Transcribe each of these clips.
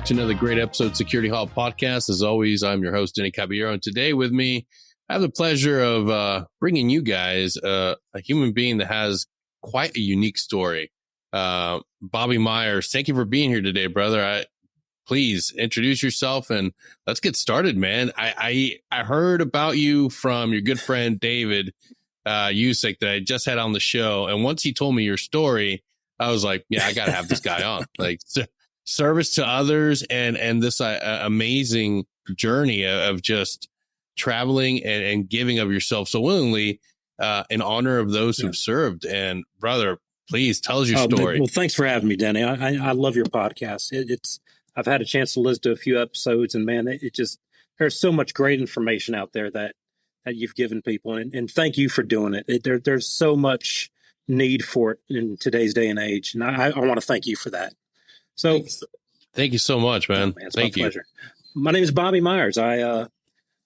to another great episode of Security Halt Podcast. As always, I'm your host, Denny Caballero, and today with me, I have the pleasure of bringing you guys a human being that has quite a unique story. Bobby Myers, thank you for being here today, brother. Please introduce yourself and let's get started, man. I heard about you from your good friend David Usick that I just had on the show, and once he told me your story, I was like, yeah, I got to have this guy on. Like, service to others and this amazing journey of just traveling and giving of yourself so willingly in honor of those who've served. And brother, please tell us your story. Well, thanks for having me, Denny. I love your podcast. I've had a chance to listen to a few episodes, and man, there's so much great information out there that you've given people, and thank you for doing it. There's so much need for it in today's day and age, and I want to thank you for that. So, thank you so much, man. It's my pleasure. My name is Bobby Myers. I'm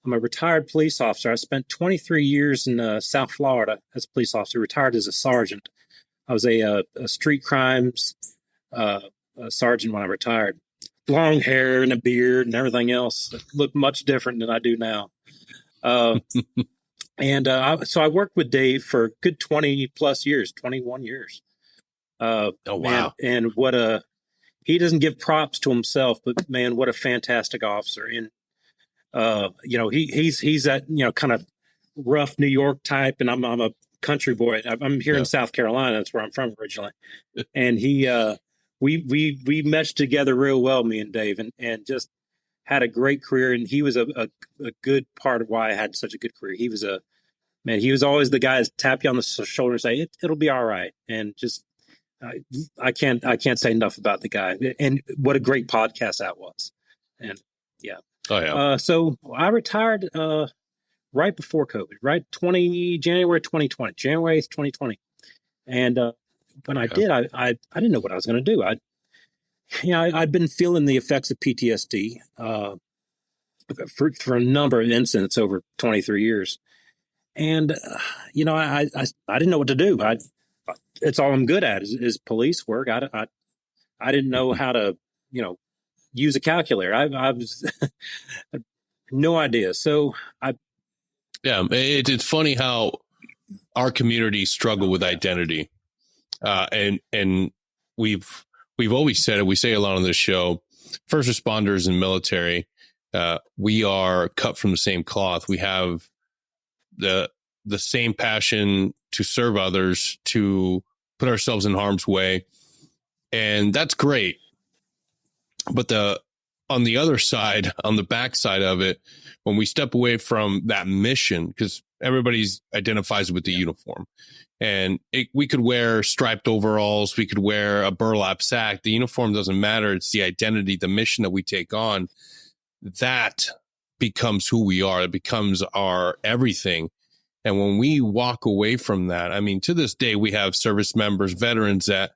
a retired police officer. I spent 23 years in South Florida as a police officer, retired as a sergeant. I was a street crimes sergeant when I retired. Long hair and a beard and everything else. It looked much different than I do now. So I worked with Dave for a good 20 plus years, 21 years. Oh, wow. And he doesn't give props to himself, but man, what a fantastic officer. And, he's that, kind of rough New York type, and I'm a country boy. I'm here in South Carolina. That's where I'm from originally. And we meshed together real well, me and Dave, and just had a great career. And he was a good part of why I had such a good career. He was always the guy that tap you on the shoulder and say, it'll be all right. And just, I can't say enough about the guy, and what a great podcast that was. And yeah. Oh yeah. So I retired, right before COVID, right? January 2020, January 8th, 2020. And, when I did, I didn't know what I was going to do. I'd been feeling the effects of PTSD, for a number of incidents over 23 years. And, I didn't know what to do. It's all I'm good at is police work. I didn't know how to, use a calculator. I was no idea. So it's funny how our community struggle with identity. And we've always said it. We say a lot on this show, first responders and military, we are cut from the same cloth. We have the same passion to serve others, to put ourselves in harm's way. And that's great. But on the other side, on the backside of it, when we step away from that mission, because everybody's identifies with the uniform, and we could wear striped overalls, we could wear a burlap sack. The uniform doesn't matter. It's the identity, the mission that we take on. That becomes who we are. It becomes our everything. And when we walk away from that, I mean, to this day, we have service members, veterans that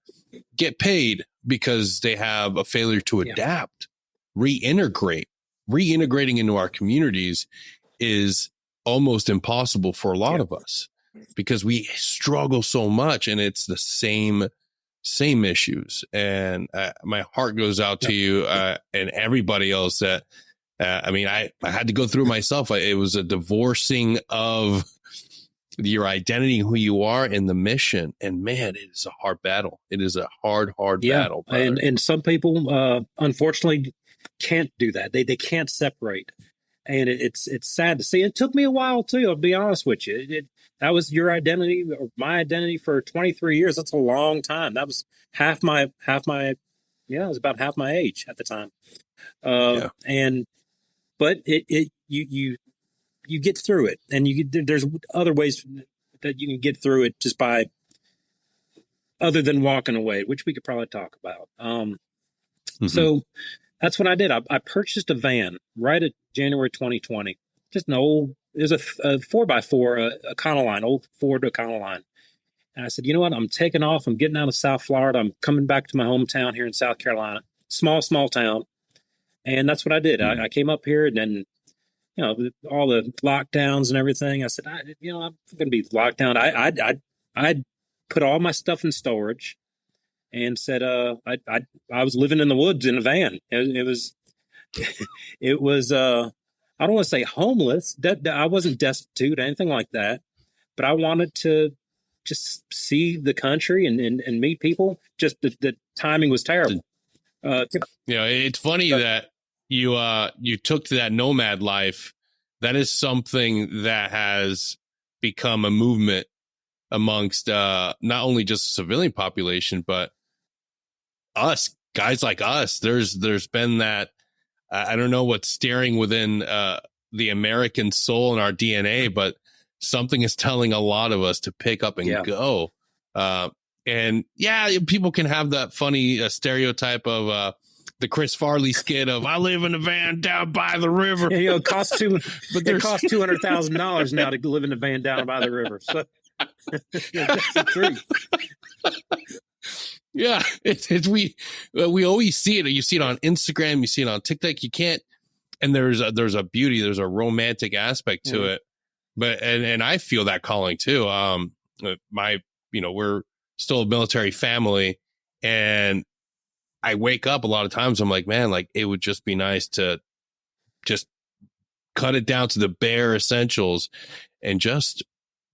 get paid because they have a failure to adapt, reintegrating into our communities is almost impossible for a lot of us because we struggle so much, and it's the same issues. And my heart goes out to you and everybody else that, I had to go through myself. It was a divorcing of your identity, who you are, and the mission. And man, it is a hard battle. It is a hard battle. And some people, unfortunately, can't do that. They can't separate. And it's sad to see. It took me a while too. I'll be honest with you. That was your identity, or my identity, for 23 years. That's a long time. That was it was about half my age at the time. But you get through it, and there's other ways that you can get through it just by, other than walking away, which we could probably talk about. So that's what I did. I purchased a van right at January 2020. Just an old, it was a 4x4, Econoline, old Ford Econoline. And I said, you know what? I'm taking off. I'm getting out of South Florida. I'm coming back to my hometown here in South Carolina. Small town. And that's what I did. I came up here, and then, all the lockdowns and everything. I said, I'm going to be locked down. I'd put all my stuff in storage, and said, I was living in the woods in a van. It was, it was, I don't want to say homeless. That I wasn't destitute, anything like that, but I wanted to just see the country and meet people. Just the timing was terrible. It's funny that you took to that nomad life. That is something that has become a movement amongst not only just the civilian population, but us guys like us. There's been that, I don't know what's steering within the American soul and our DNA, but something is telling a lot of us to pick up and go. And people can have that funny stereotype of the Chris Farley skit of "I live in a van down by the river." Yeah, it costs $200,000 now to live in a van down by the river. So that's the truth. Yeah, we always see it. You see it on Instagram, you see it on TikTok. You can't, and there's a beauty, there's a romantic aspect to it. But and I feel that calling too. We're still a military family, and I wake up a lot of times. I'm like, man, like it would just be nice to just cut it down to the bare essentials and just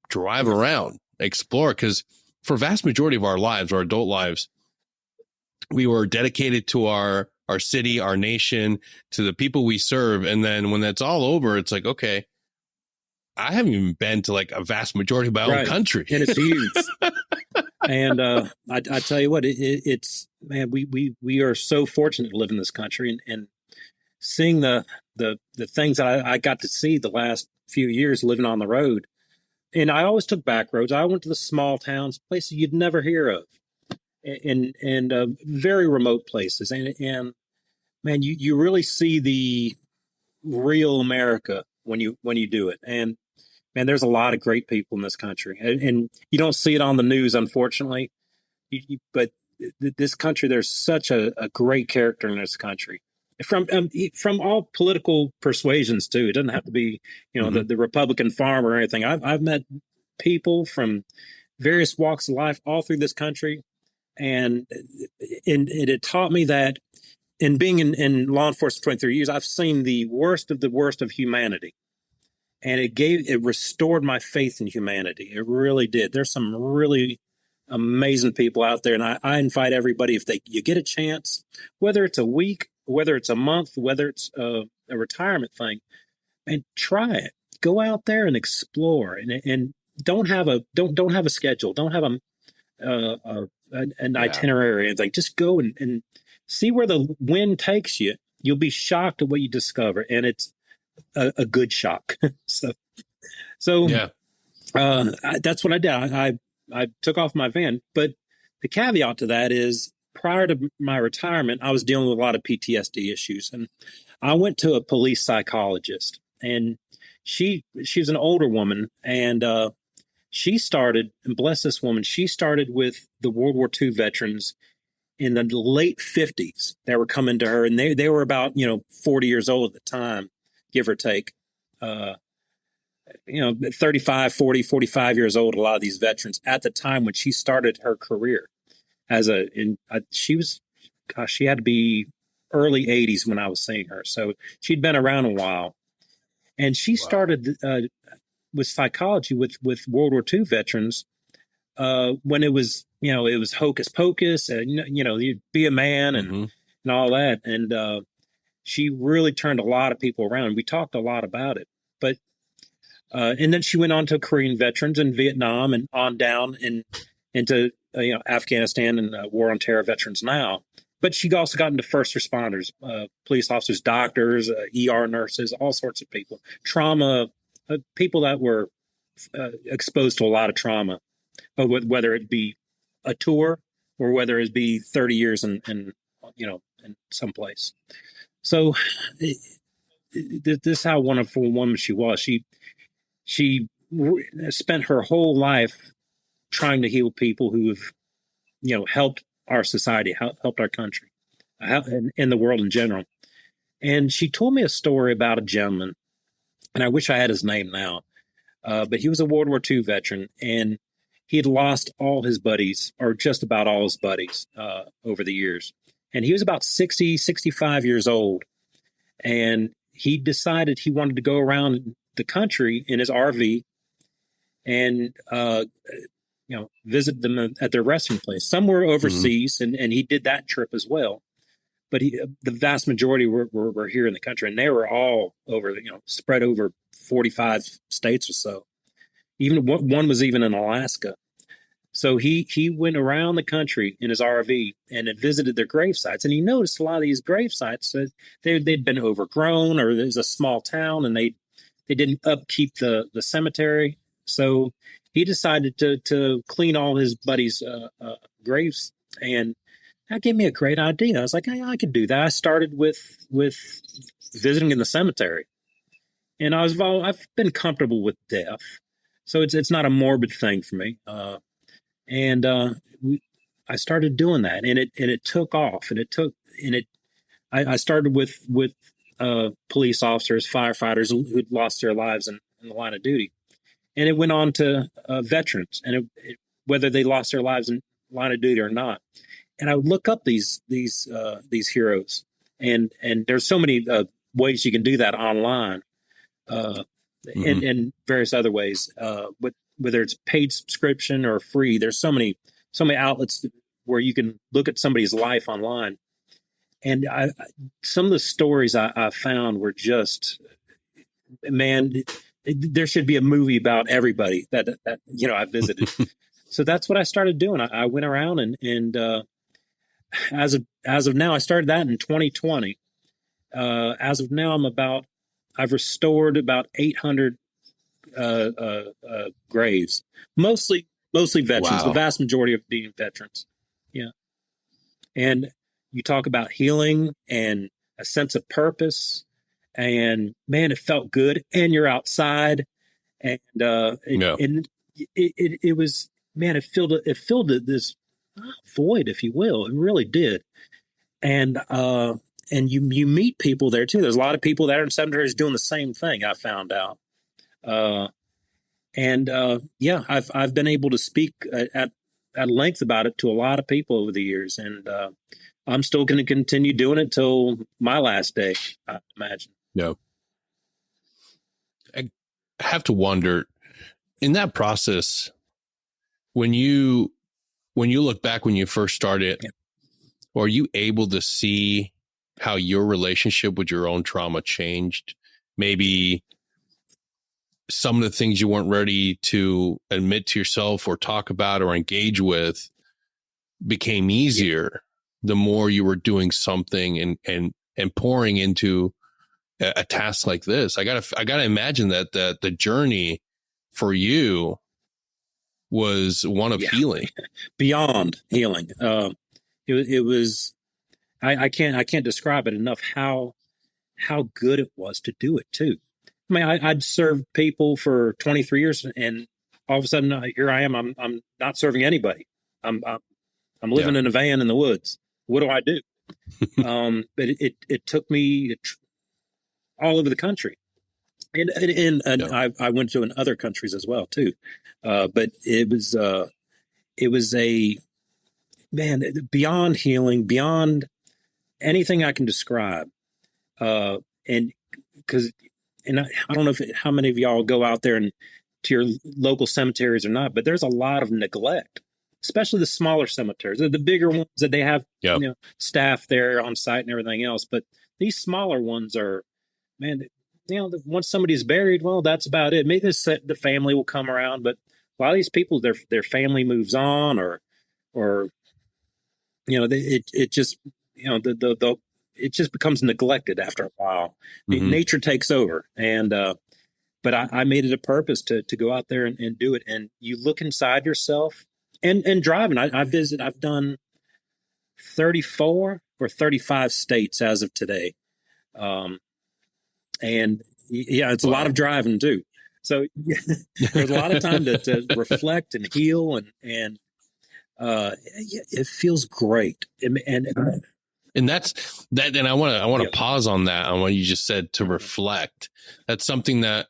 drive around, explore. Because for vast majority of our lives, our adult lives, we were dedicated to our city, our nation, to the people we serve. And then when that's all over, it's like, okay, I haven't even been to like a vast majority of my own country. And it's huge. And I tell you what, it's, man, we are so fortunate to live in this country, and seeing the things that I got to see the last few years living on the road. And I always took back roads. I went to the small towns, places you'd never hear of, and very remote places. And man, you really see the real America when you do it. And man, there's a lot of great people in this country, and you don't see it on the news, unfortunately. But this country, there's such a great character in this country, from all political persuasions too. It doesn't have to be, the Republican farmer or anything. I've met people from various walks of life all through this country, and it taught me that in being in law enforcement 23 years, I've seen the worst of humanity. And it restored my faith in humanity. It really did. There's some really amazing people out there. And I invite everybody, if you get a chance, whether it's a week, whether it's a month, whether it's a retirement thing, and try it. Go out there and explore, and don't have a schedule. Don't have an itinerary or anything. Just go and see where the wind takes you. You'll be shocked at what you discover. And it's a good shock. so that's what I did. I took off my van, but the caveat to that is, prior to my retirement, I was dealing with a lot of PTSD issues, and I went to a police psychologist, and she was an older woman, and she started, and bless this woman, she started with the World War II veterans in the late 50s that were coming to her, and they were about 40 years old at the time, give or take, 35, 40, 45 years old, a lot of these veterans at the time when she started her career she had to be early 80s when I was seeing her. So she'd been around a while, and she started with psychology with World War II veterans when it was, it was hocus pocus, and, you'd be a man and all that. And she really turned a lot of people around. We talked a lot about it, but and then she went on to Korean veterans and Vietnam and on down into Afghanistan and War on Terror veterans now. But she also got into first responders, police officers, doctors, ER nurses, all sorts of people, trauma, people that were exposed to a lot of trauma, whether it be a tour or whether it be 30 years in someplace. So this is how wonderful a woman she was. She spent her whole life trying to heal people who have, helped our society, helped our country, in the world in general. And she told me a story about a gentleman, and I wish I had his name now, but he was a World War II veteran, and he had lost all his buddies, or just about all his buddies, over the years. And he was about 60, 65 years old. And he decided he wanted to go around the country in his RV and, visit them at their resting place. Some were overseas, and he did that trip as well. But the vast majority were here in the country, and they were all over, spread over 45 states or so. Even one was even in Alaska. So he went around the country in his RV and had visited their grave sites, and he noticed a lot of these grave sites that they'd been overgrown, or there's a small town and they didn't upkeep the cemetery. So he decided to clean all his buddies' graves, and that gave me a great idea. I was like, hey, I could do that. I started with visiting in the cemetery, and I've been comfortable with death, so it's not a morbid thing for me. I started doing that, and it took off, I started with police officers, firefighters who'd lost their lives in the line of duty, and it went on to veterans, and whether they lost their lives in line of duty or not. And I would look up these heroes, and there's so many ways you can do that online, and various other ways. Whether it's paid subscription or free, there's so many outlets where you can look at somebody's life online. And some of the stories I found were just, man, there should be a movie about everybody that I visited. So that's what I started doing. I went around and as of now, I started that in 2020. As of now, I've restored about 800 graves, mostly veterans. Wow. The vast majority of being veterans. Yeah. And you talk about healing and a sense of purpose, and man, it felt good. And you're outside, and it was, man, it filled this void, if you will. It really did. And you meet people there too. There's a lot of people there in cemeteries doing the same thing, I found out. I've been able to speak at length about it to a lot of people over the years, and I'm still going to continue doing it till my last day, I imagine. Yeah. I have to wonder, in that process, when you look back when you first started, are you able to see how your relationship with your own trauma changed? Maybe some of the things you weren't ready to admit to yourself or talk about or engage with became easier the more you were doing something and pouring into a task like this. I gotta imagine that the journey for you was one of healing. Beyond healing. It was, I can't describe it enough how good it was to do it too. I mean, I'd served people for 23 years, and all of a sudden here I am. I'm not serving anybody. I'm living in a van in the woods. What do I do? But it took me all over the country, and I went to in other countries as well too. But it was a, man, beyond healing, beyond anything I can describe. And I don't know how many of y'all go out there and to your local cemeteries or not, but there's a lot of neglect, especially the smaller cemeteries. The bigger ones that they have staff there on site and everything else, but these smaller ones are, man, once somebody's buried, well, that's about it. Maybe the family will come around, but a lot of these people, their family moves on, or it just, it just becomes neglected after a while. Nature takes over. And, but I made it a purpose to go out there and do it. And you look inside yourself and driving. I've done 34 or 35 states as of today. And it's a lot of driving too. So there's a lot of time to reflect and heal, and it feels great. And that's that. And I want to pause on that, on what you just said, to reflect. That's something that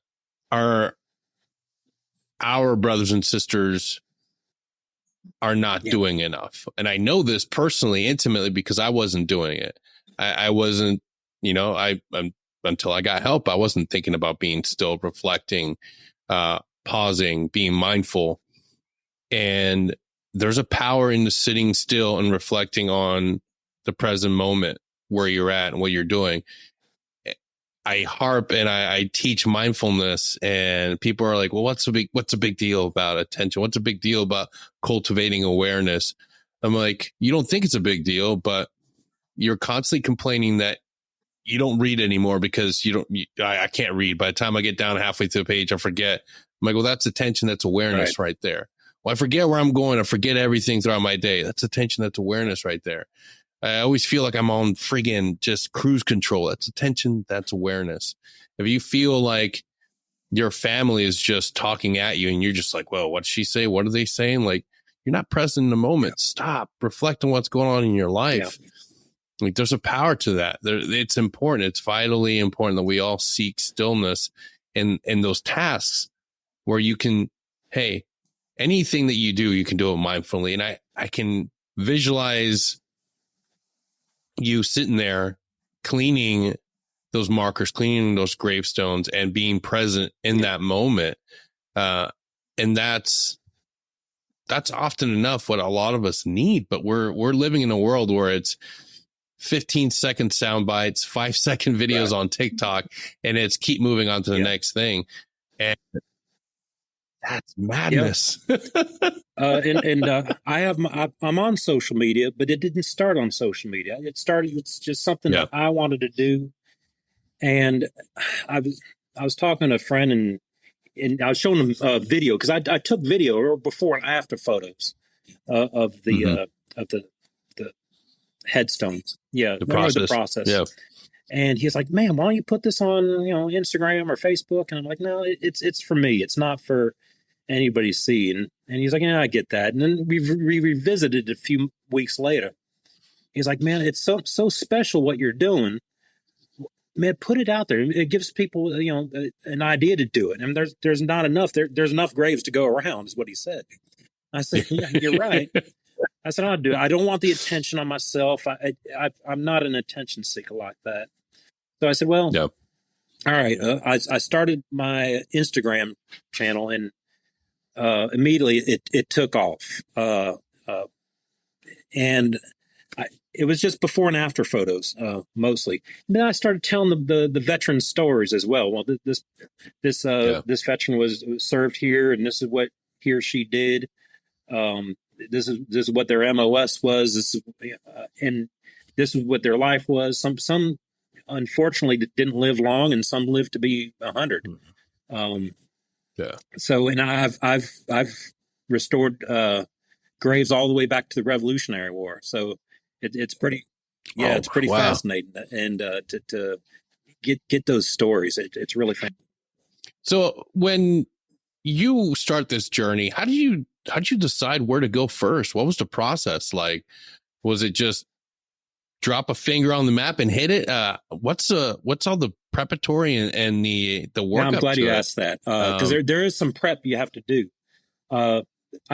our brothers and sisters are not doing enough. And I know this personally, intimately, because I wasn't doing it. I wasn't, until I got help, I wasn't thinking about being still, reflecting, pausing, being mindful. And there's a power in the sitting still and reflecting on the present moment, where you're at and what you're doing. I harp and I teach mindfulness, and people are like, well, what's a big deal about attention? What's a big deal about cultivating awareness? I'm like, you don't think it's a big deal, but you're constantly complaining that you don't read anymore because I can't read. By the time I get down halfway through the page, I forget. I'm like, well, that's attention. That's awareness right there. Well, I forget where I'm going. I forget everything throughout my day. That's attention. That's awareness right there. I always feel like I'm on friggin' just cruise control. That's attention. That's awareness. If you feel like your family is just talking at you and you're just like, well, what'd she say? What are they saying? Like, you're not present in the moment. Yeah. Stop. Reflect on what's going on in your life. Yeah. Like, there's a power to that. It's important. It's vitally important that we all seek stillness in those tasks where you can, hey, anything that you do, you can do it mindfully. And I can visualize you sitting there cleaning those markers, cleaning those gravestones, and being present in that moment. And that's often enough what a lot of us need, but we're living in a world where it's 15-second sound bites, 5-second videos on TikTok, and it's keep moving on to the next thing. And that's madness. I'm on social media, but it didn't start on social media. It's just something that I wanted to do. And I was talking to a friend and I was showing him a video, because I took video before and after photos of the headstones. Yeah. The process. Yeah. And he's like, man, why don't you put this on, Instagram or Facebook? And I'm like, no, it's for me. It's not for anybody to see. And he's like, yeah, I get that. And then we revisited a few weeks later. He's like, man, it's so special what you're doing. Man, put it out there. It gives people, an idea to do it. And there's not enough. There's enough graves to go around, is what he said. I said, yeah, you're right. I said, I'll do it. I don't want the attention on myself. I'm not an attention seeker like that. So I said, well, all right. I started my Instagram channel, and immediately it took off. And it was just before and after photos, mostly. And then I started telling the veteran stories as well. Well, this veteran was served here, and this is what he or she did. This is what their MOS was. And this is what their life was. Some unfortunately didn't live long, and some lived to be 100. So, and I've restored graves all the way back to the Revolutionary War. So it's pretty, it's pretty fascinating, and to get those stories, it's really fun. So when you start this journey, how did you decide where to go first? What was the process like? Was it just drop a finger on the map and hit it? What's all the preparatory and the work? I'm glad you asked that, because there is some prep you have to do. I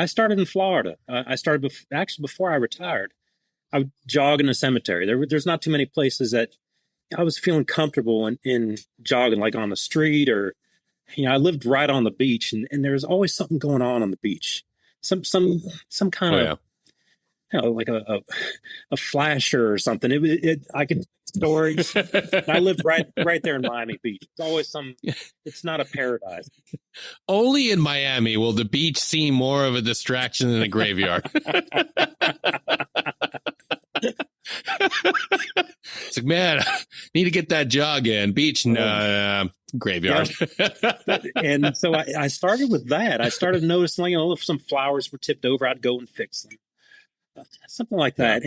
started in Florida. I started actually before I retired. I would jog in a cemetery. There's not too many places that I was feeling comfortable in jogging, like on the street, or I lived right on the beach, and there was always something going on the beach. Some kind of like a flasher or something. I could stories. I lived right there in Miami Beach. It's always it's not a paradise. Only in Miami will the beach seem more of a distraction than a graveyard. It's like, man, need to get that jog in. Beach, no, graveyard. And so I started with that. I started noticing, if some flowers were tipped over, I'd go and fix them, something like that.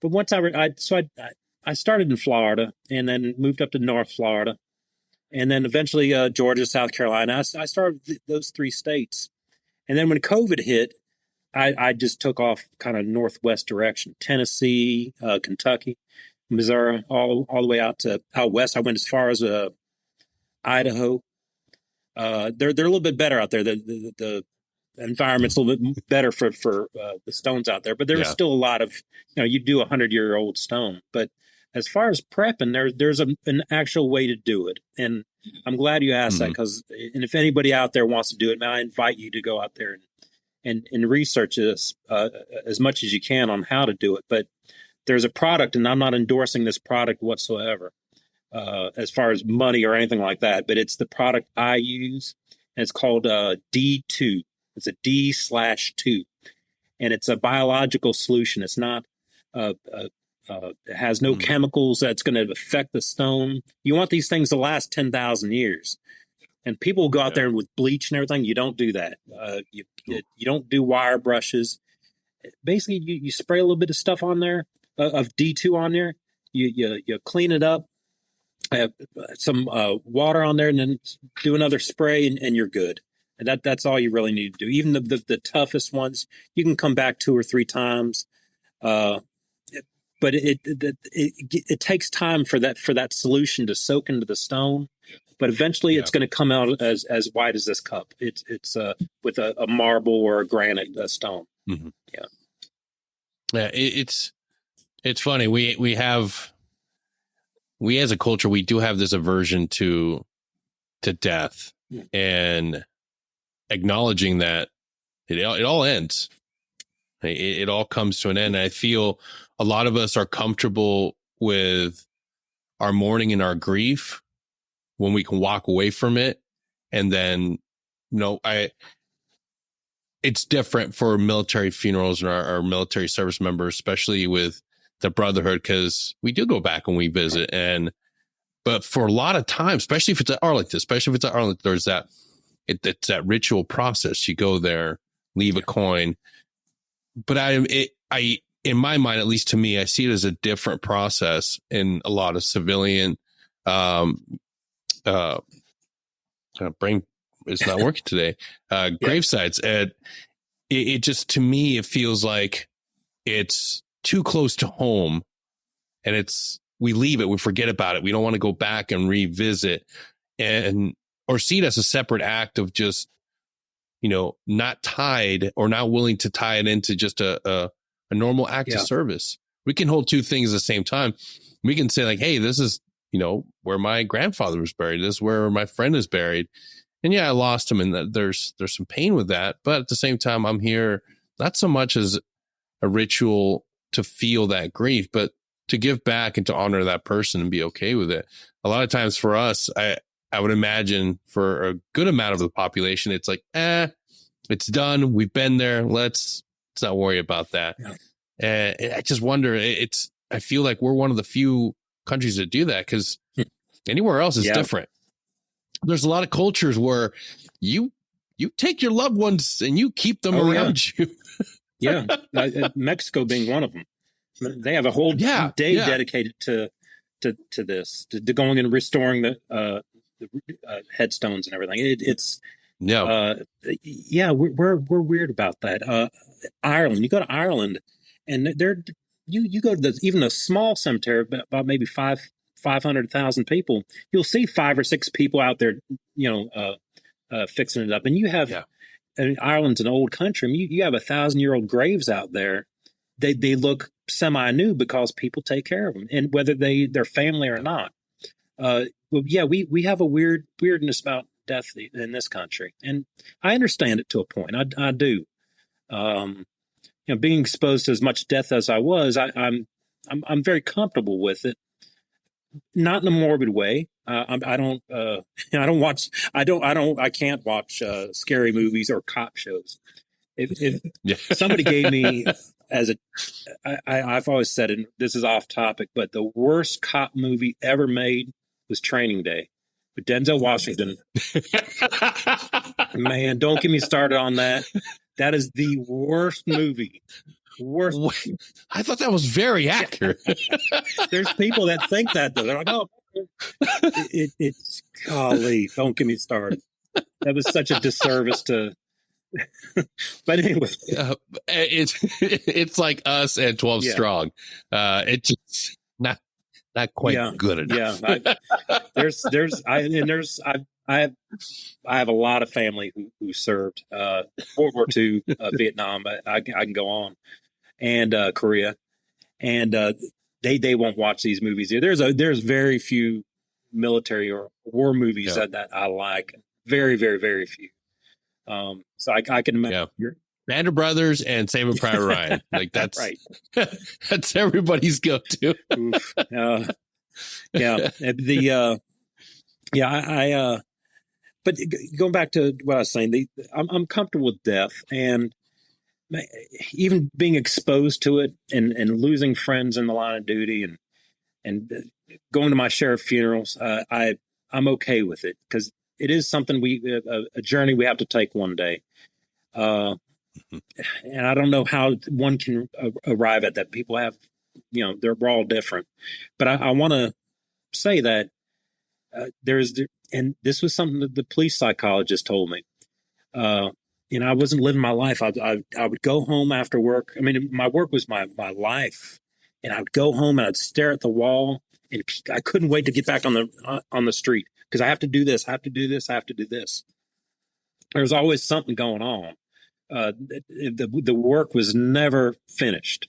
But once I started in Florida, and then moved up to North Florida, and then eventually Georgia, South Carolina. I started those 3 states, and then when COVID hit, I just took off kind of northwest direction: Tennessee, Kentucky, Missouri, all the way out west. I went as far as Idaho. They're a little bit better out there. The environment's a little bit better for the stones out there, but there is still a lot of, you do 100-year-old stone. But as far as prepping, there's an actual way to do it, and I'm glad you asked that, because if anybody out there wants to do it, man, I invite you to go out there and research this as much as you can on how to do it. But there's a product, and I'm not endorsing this product whatsoever, as far as money or anything like that, but it's the product I use, and it's called D2. It's a D/2, and it's a biological solution. It's not, it has no chemicals that's going to affect the stone. You want these things to last 10,000 years. And people go out there with bleach and everything. You don't do that. You don't do wire brushes. Basically, you spray a little bit of stuff on there, of D2 on there. You clean it up, have some water on there, and then do another spray, and you're good. And that's all you really need to do. Even the toughest ones, you can come back 2 or 3 times. But it takes time for that solution to soak into the stone. But eventually, it's going to come out as white as this cup. It's with a marble or a granite stone. Mm-hmm. Yeah. It's funny. We as a culture, we do have this aversion to death, and acknowledging that it all ends. It all comes to an end. And I feel a lot of us are comfortable with our mourning and our grief when we can walk away from it. And then, it's different for military funerals and our military service members, especially with the brotherhood, because we do go back and we visit. But for a lot of times, especially if it's at Arlington, there's it's that ritual process. You go there, leave a coin. But I, in my mind, at least to me, I see it as a different process in a lot of civilian, brain is not working today, gravesites. And it just, to me, it feels like it's too close to home, and we leave it, we forget about it. We don't want to go back and revisit or see it as a separate act of just, not tied or not willing to tie it into just a normal act of service. We can hold two things at the same time. We can say, like, hey, this is, where my grandfather was buried. This is where my friend is buried. And I lost him, and there's some pain with that. But at the same time, I'm here not so much as a ritual to feel that grief, but to give back and to honor that person and be okay with it. A lot of times for us, I would imagine for a good amount of the population, it's like, it's done. We've been there. Let's not worry about that. Yeah. I just wonder, I feel like we're one of the few countries that do that, because anywhere else is different. There's a lot of cultures where you take your loved ones and you keep them around you. Mexico being one of them. They have a whole day dedicated to this, to going and restoring the headstones and everything. We're weird about that. Ireland, you go to Ireland, and you go to even a small cemetery about maybe 500,000 people. You'll see 5 or 6 people out there, fixing it up. And you have, Ireland's an old country. I mean, you have 1,000-year-old graves out there. They look semi-new because people take care of them, and whether they're family or not. We have a weirdness about death in this country, and I understand it to a point. I do. Being exposed to as much death as I was, I'm very comfortable with it. Not in a morbid way. I can't watch scary movies or cop shows. If somebody gave me I've always said, and this is off topic, but the worst cop movie ever made was Training Day with Denzel Washington. Man, don't get me started on that. That is the worst movie. Worst. I thought that was very accurate. There's people that think that, though. They're like, oh, it's golly, don't get me started. That was such a disservice to. But anyway, it's like Us and 12 Strong. It's just not. not quite good enough. I have a lot of family who served World War II, Vietnam. I can go on, and Korea, and they won't watch these movies. There's very few military or war movies that I like. Very, very, very few. So I can imagine. Yeah. Band of Brothers and Saving Private Ryan. Like that's right. That's everybody's go-to. But going back to what I was saying, I'm comfortable with death, and even being exposed to it, and losing friends in the line of duty, and going to my share of funerals. I'm okay with it, because it is something a journey we have to take one day. And I don't know how one can arrive at that. People have, we're all different, but I want to say that and this was something that the police psychologist told me. I wasn't living my life. I would go home after work. I mean, my work was my life, and I would go home and I'd stare at the wall, and I couldn't wait to get back on the street, because I have to do this. I have to do this. I have to do this. There's always something going on. The work was never finished.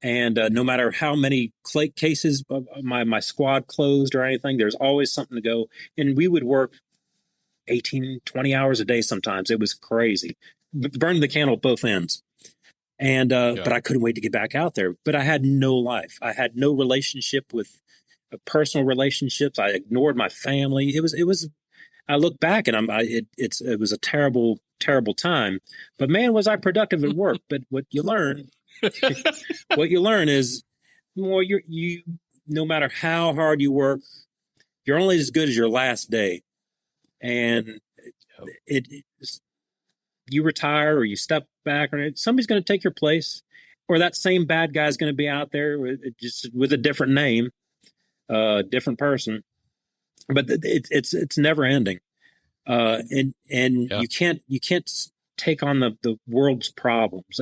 And no matter how many cases my squad closed or anything, there's always something to go. And we would work 18, 20 hours a day sometimes. It was crazy. Burning the candle at both ends. And but I couldn't wait to get back out there. But I had no life. I had no relationship with personal relationships. I ignored my family. It was. I look back and it was a terrible, terrible time. But man, was I productive at work. But what you learn is, well, you no matter how hard you work, you're only as good as your last day. And you retire or you step back, or somebody's going to take your place, or that same bad guy's going to be out there just with a different name, different person. But it's never ending, and you can't take on the world's problems.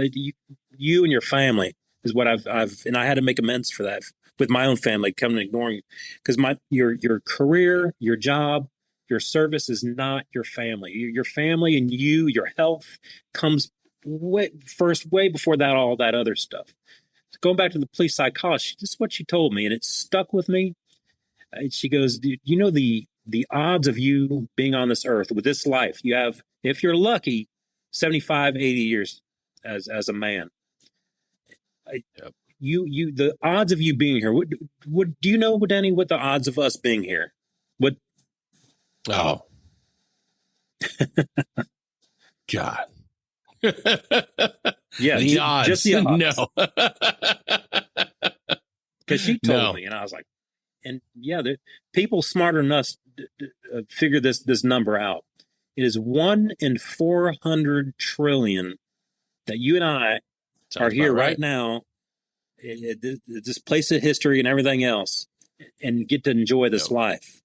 You and your family is what I've and I had to make amends for that with my own family, coming and ignoring you, because your career, your job, your service is not your family. Your family and your health comes way before that, all that other stuff. So going back to the police psychologist, this is what she told me, and it stuck with me. She goes, you know, the odds of you being on this earth with this life, you have, if you're lucky, 75, 80 years as a man. The odds of you being here, what do you know, Danny, what the odds of us being here? What? Oh. God. Yeah. The odds. Just the odds. No. Because she told me, and I was like, and yeah, the people smarter than us figure this number out. It is 1 in 400 trillion that you and I are here right now, this place of history and everything else, and get to enjoy this life.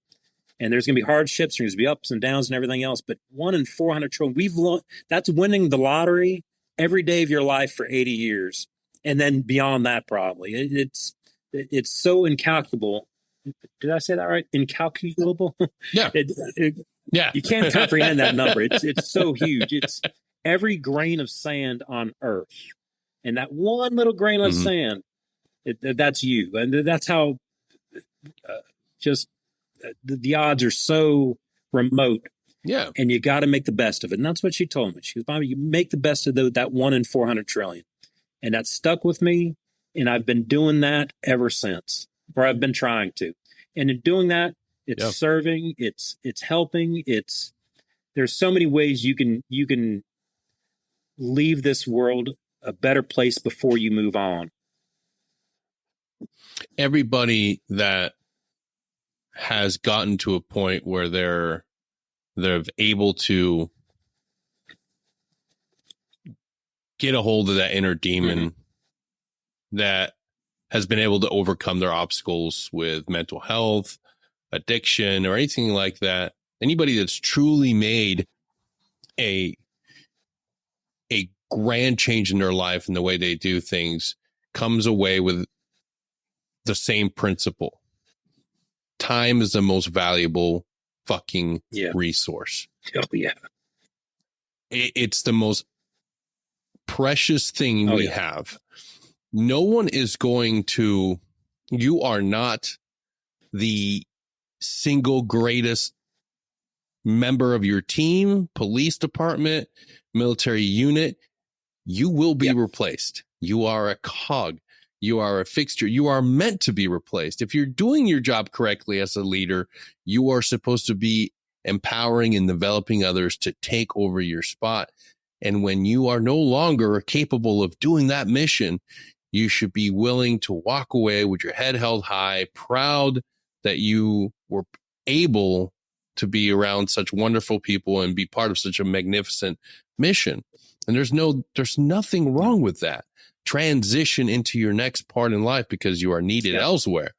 And there's going to be hardships, there's going to be ups and downs and everything else. But 1 in 400 trillion, that's winning the lottery every day of your life for 80 years, and then beyond that, probably. It's so incalculable. Did I say that right? Incalculable? Yeah. Yeah. You can't comprehend that number. It's so huge. It's every grain of sand on Earth. And that one little grain of sand, that's you. And that's how the odds are so remote. Yeah. And you got to make the best of it. And that's what she told me. She goes, Bobby, you make the best of that 1 in 400 trillion. And that stuck with me. And I've been doing that ever since. Or I've been trying to. And in doing that, it's serving, it's helping, there's so many ways you can leave this world a better place before you move on. Everybody that has gotten to a point where they're able to get a hold of that inner demon that has been able to overcome their obstacles with mental health, addiction, or anything like that. Anybody that's truly made a grand change in their life and the way they do things comes away with the same principle. time is the most valuable fucking resource. Oh, yeah. It's the most precious thing we have. No one is going to, you are not the single greatest member of your team, police department, military unit. You will be replaced. You are a cog. You are a fixture. You are meant to be replaced. If you're doing your job correctly as a leader, you are supposed to be empowering and developing others to take over your spot. And when you are no longer capable of doing that mission, you should be willing to walk away with your head held high, proud that you were able to be around such wonderful people and be part of such a magnificent mission. And there's nothing wrong with that. Transition into your next part in life because you are needed elsewhere.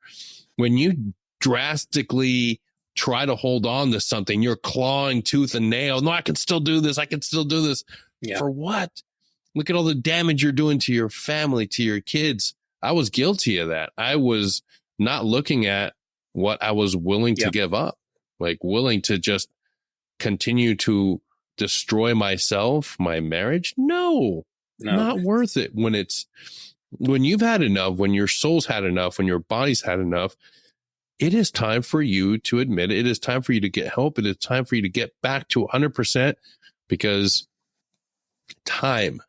When you drastically try to hold on to something, you're clawing tooth and nail. No, I can still do this. I can still do this. For what? Look at all the damage you're doing to your family, to your kids. I was guilty of that. I was not looking at what I was willing to give up, like willing to just continue to destroy myself, my marriage. No, not worth it. When you've had enough, when your soul's had enough, when your body's had enough, it is time for you to admit it. It is time for you to get help. It is time for you to get back to 100% because time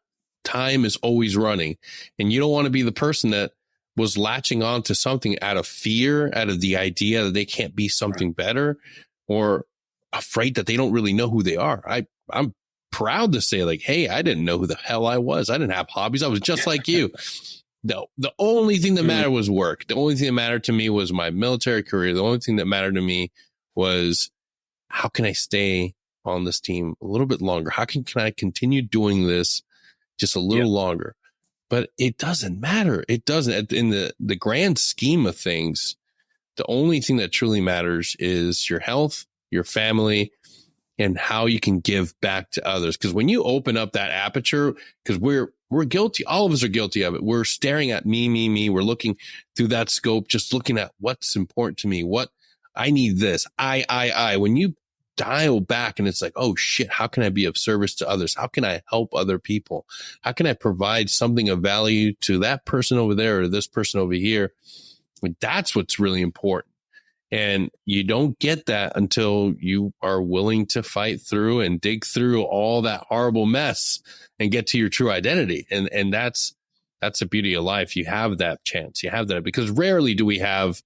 is always running. And you don't want to be the person that was latching on to something out of fear, out of the idea that they can't be something better, or afraid that they don't really know who they are. I'm proud to say, like, hey, I didn't know who the hell I was. I didn't have hobbies. I was just like you. The only thing that mattered was work. The only thing that mattered to me was my military career. The only thing that mattered to me was how can I stay on this team a little bit longer? How can I continue doing this just a little longer? But it doesn't matter. It doesn't. In the grand scheme of things, the only thing that truly matters is your health, your family, and how you can give back to others. Because when you open up that aperture, because we're guilty, all of us are guilty of it. We're staring at me. We're looking through that scope, just looking at what's important to me, what I need this, I. When you dial back and it's like, oh shit, how can I be of service to others? How can I help other people? How can I provide something of value to that person over there or this person over here? I mean, that's what's really important. And you don't get that until you are willing to fight through and dig through all that horrible mess and get to your true identity. And that's the beauty of life. You have that chance. You have that because rarely do we have,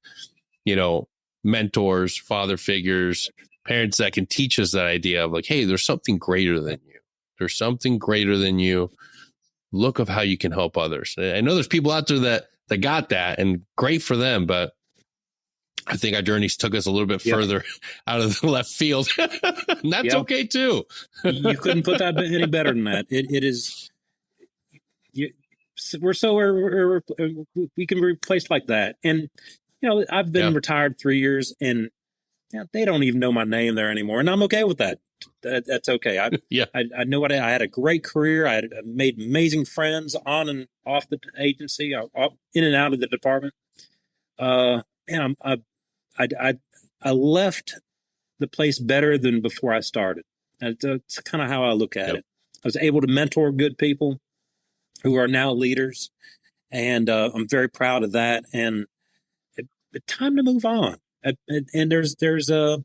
mentors, father figures, parents that can teach us that idea of like, hey, there's something greater than you. There's something greater than you. Look of how you can help others. I know there's people out there that got that and great for them, but I think our journeys took us a little bit further out of the left field. And that's okay too. You couldn't put that any better than that. It is, we can be replaced like that. And, I've been retired 3 years and they don't even know my name there anymore. And I'm okay with that. That's okay. I know I had a great career. I made amazing friends on and off the agency, in and out of the department. And I left the place better than before I started. That's kind of how I look at it. I was able to mentor good people who are now leaders, and I'm very proud of that. And it's time to move on. And there's and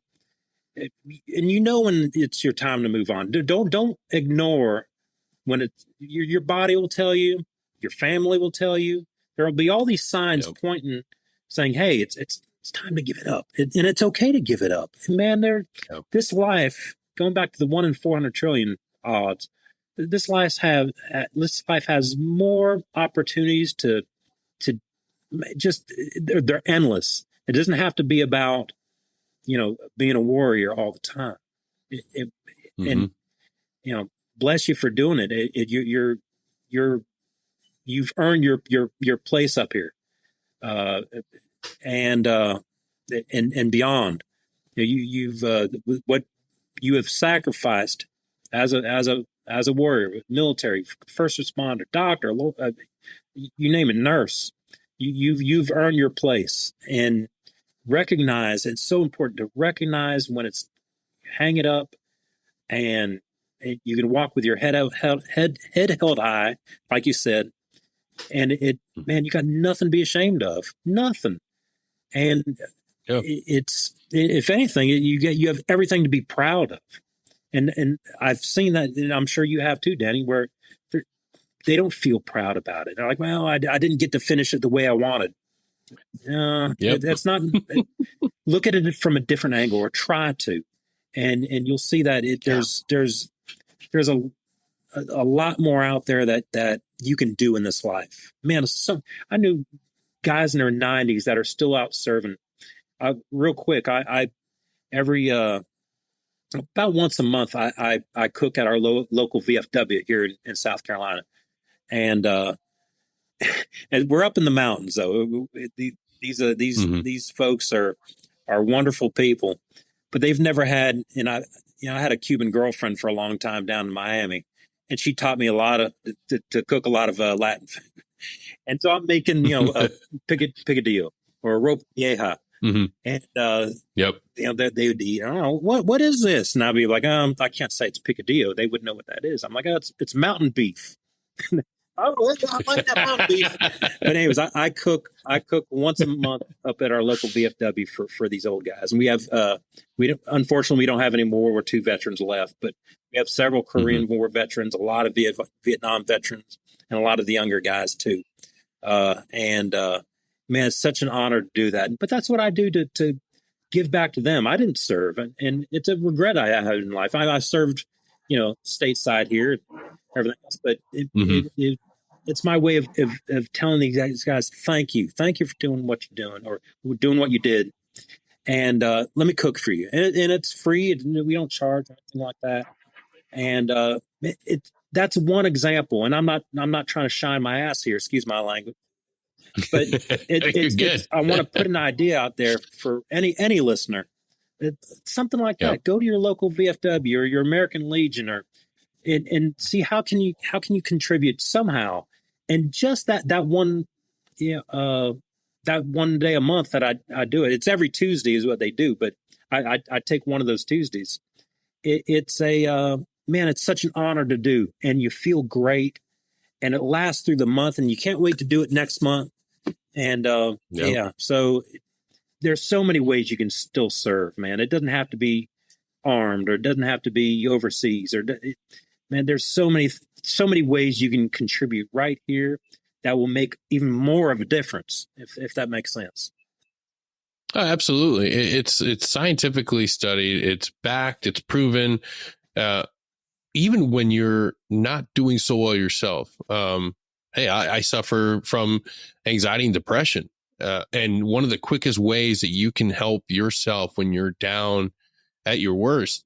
when it's your time to move on. Don't ignore when it's your body will tell you, your family will tell you. There will be all these signs pointing, saying, "Hey, it's time to give it up," and it's okay to give it up. And man, this life, going back to the 1 in 400 trillion odds, this life has more opportunities to just they're endless. It doesn't have to be about being a warrior all the time. And bless you for doing it. You've earned your place up here. And beyond. You've what you have sacrificed as a warrior, military, first responder, doctor, you name it, nurse. You've earned your place, and recognize, it's so important to recognize when it's hang it up, and you can walk with your head held high, like you said, and man, you got nothing to be ashamed of, nothing. And Yeah. it's, if anything, you have everything to be proud of. And I've seen that, and I'm sure you have too, Danny, where they don't feel proud about it. They're like, well, I didn't get to finish it the way I wanted. Yep. That's not. Look at it from a different angle, or try to, and you'll see that there's a lot more out there that you can do in this life. Man, I knew guys in their 90s that are still out serving. Real quick, I every about once a month I cook at our local VFW here in South Carolina, and and we're up in the mountains though. These folks are wonderful people, but they've never had. And I had a Cuban girlfriend for a long time down in Miami, and she taught me a lot of to cook a lot of Latin food. And so I'm making a picadillo or a ropa vieja, and Yep. they would eat. Oh, what is this? And I'd be like, I can't say it's picadillo. They wouldn't know what that is. I'm like, oh, it's mountain beef. Oh, I like that mountain beef. But anyways, I cook once a month up at our local VFW for these old guys, and we have unfortunately we don't have any World War II veterans left, but we have several Korean War veterans, a lot of Vietnam veterans, and a lot of the younger guys too. Man, it's such an honor to do that. But that's what I do to give back to them. I didn't serve, and it's a regret I have in life. I served, stateside here, everything else, but it's my way of telling these guys, thank you for doing what you're doing, or doing what you did, and let me cook for you, and it's free. We don't charge or anything like that, and that's one example. And I'm not trying to shine my ass here, excuse my language, but I want to put an idea out there for any listener. Something like that. Go to your local VFW or your American Legion, or and see how can you contribute somehow. And just that one that one day a month that I do it. It's every Tuesday is what they do, but I take one of those Tuesdays. It's it's such an honor to do, and you feel great, and it lasts through the month, and you can't wait to do it next month. And so there's so many ways you can still serve, man. It doesn't have to be armed, or it doesn't have to be overseas, man, there's so many ways you can contribute right here that will make even more of a difference, if that makes sense. Oh, absolutely. It's scientifically studied. It's backed. It's proven. Even when you're not doing so well yourself. Hey, I suffer from anxiety and depression. And one of the quickest ways that you can help yourself when you're down at your worst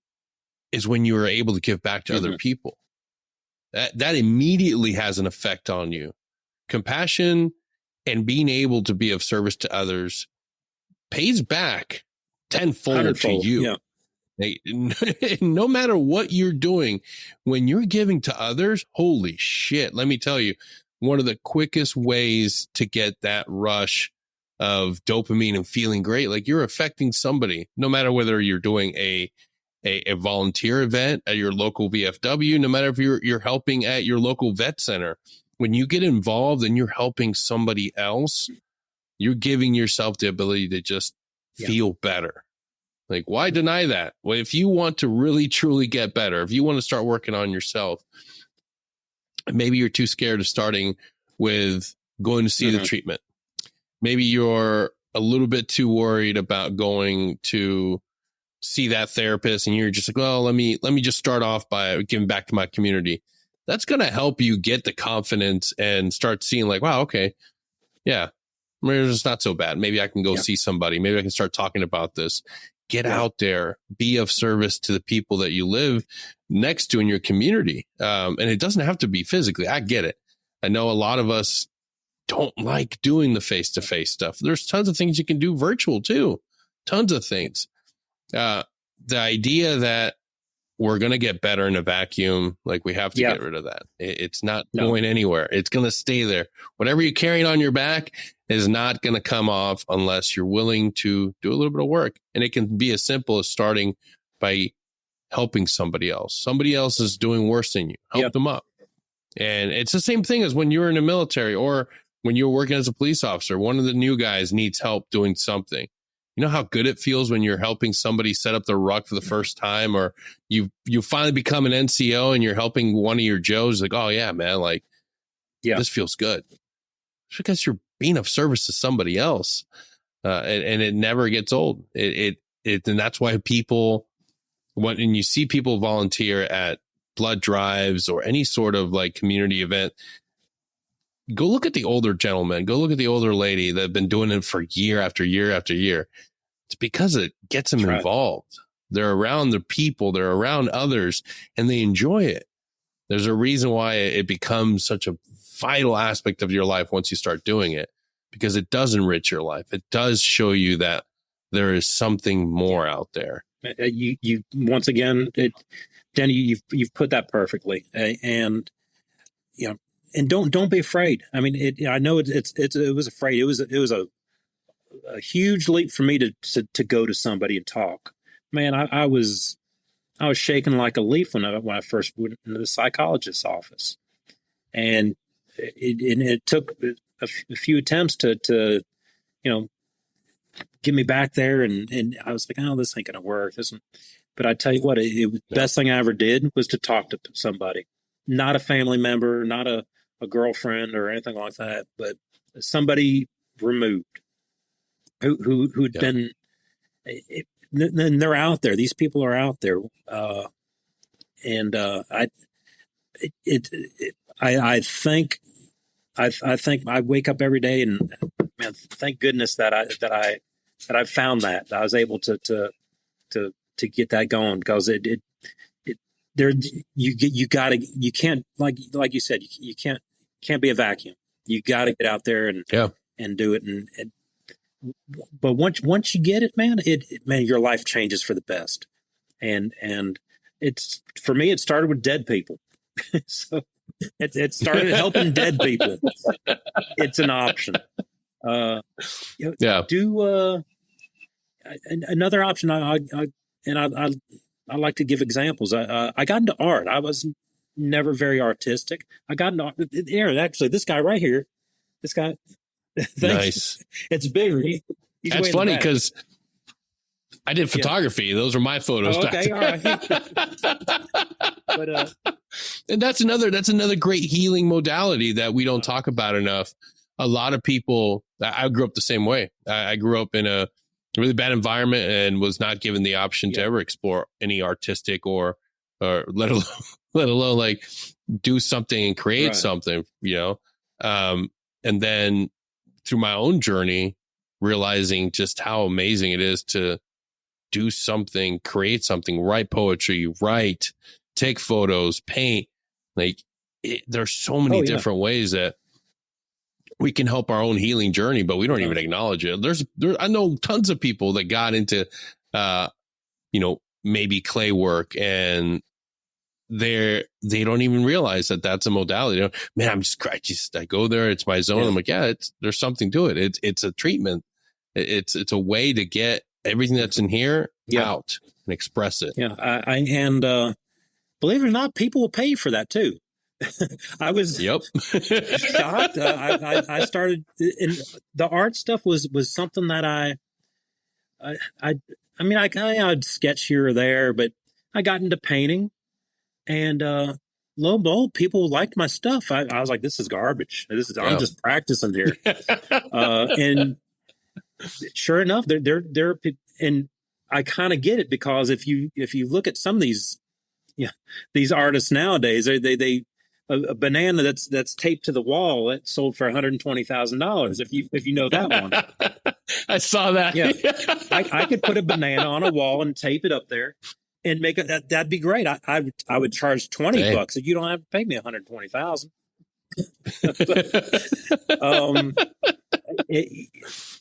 is when you are able to give back to other people. That immediately has an effect on you. Compassion and being able to be of service to others pays back tenfold to you. Yeah. No matter what you're doing, when you're giving to others, holy shit, let me tell you, one of the quickest ways to get that rush of dopamine and feeling great, like you're affecting somebody, no matter whether you're doing a volunteer event at your local VFW, no matter if you're helping at your local vet center. When you get involved and you're helping somebody else, you're giving yourself the ability to just feel better. Like, why deny that? Well, if you want to really, truly get better, if you want to start working on yourself, maybe you're too scared of starting with going to see the treatment. Maybe you're a little bit too worried about going to see that therapist, and you're just like, well, let me just start off by giving back to my community. That's going to help you get the confidence and start seeing like, wow, okay, yeah, it's not so bad. Maybe I can go see somebody. Maybe I can start talking about this. Get out there, be of service to the people that you live next to in your community. And it doesn't have to be physically. I get it. I know a lot of us don't like doing the face-to-face stuff. There's tons of things you can do virtual too. Tons of things. The idea that we're going to get better in a vacuum. Like, we have to get rid of that. It's not going anywhere. It's going to stay there. Whatever you're carrying on your back is not going to come off unless you're willing to do a little bit of work. And it can be as simple as starting by helping somebody else. Somebody else is doing worse than you. Help them up. And it's the same thing as when you were in the military or when you were working as a police officer. One of the new guys needs help doing something. You know how good it feels when you're helping somebody set up their ruck for the first time, or you finally become an NCO and you're helping one of your Joes. Like, oh yeah, man, like, this feels good. It's because you're being of service to somebody else, and it never gets old. And that's why people, when you see people volunteer at blood drives or any sort of like community event, go look at the older gentleman, go look at the older lady that have been doing it for year after year after year. It's because it gets them involved. They're around the people, they're around others, and they enjoy it. There's a reason why it becomes such a vital aspect of your life once you start doing it, because it does enrich your life. It does show you that there is something more out there. You once again, Denny, you've put that perfectly, and you know. And don't be afraid. I mean, I know it was afraid. It was a huge leap for me to go to somebody and talk. Man, I was shaking like a leaf when I first went into the psychologist's office, and it took a few attempts to get me back there, and I was like, oh, this ain't gonna work. But I tell you what, the best thing I ever did was to talk to somebody, not a family member, not a girlfriend or anything like that, but somebody removed who'd been, and they're out there. These people are out there. I think I wake up every day and, man, thank goodness that I found that I was able to get that going, because you can't, like you said, you can't be a vacuum. You got to get out there and do it. But once you get it, man, your life changes for the best. And it's, for me, it started with dead people. So it started helping dead people. It's an option. Another option. I like to give examples. I got into art. I was never very artistic. I got into art. Actually, this guy right here, this guy. Nice. It's bigger. He's That's funny because I did photography. Those are my photos. Oh, okay, all right. But and that's another great healing modality that we don't talk about enough. A lot of people. I grew up the same way. I grew up in a really bad environment and was not given the option to ever explore any artistic or let alone like do something and create something, and then through my own journey, realizing just how amazing it is to do something, create something, write poetry, take photos, paint. Like, there's so many different ways that we can help our own healing journey, but we don't even acknowledge it. I know tons of people that got into, maybe clay work, and they don't even realize that that's a modality. Man, I go there. It's my zone. I'm like, there's something to it. It's a treatment. It's a way to get everything that's in here out and express it. Yeah. And believe it or not, people will pay for that too. I was shocked. I started, and the art stuff was something that I'd sketch here or there, but I got into painting, and lo and behold, people liked my stuff. I was like, this is garbage. I'm just practicing here. And sure enough, they're and I kind of get it, because if you look at some of these artists nowadays, they a banana that's taped to the wall that sold for $120,000. If you know that one, I saw that. Yeah, I could put a banana on a wall and tape it up there and make it. That'd be great. I would charge $20 if you don't have to pay me $120,000.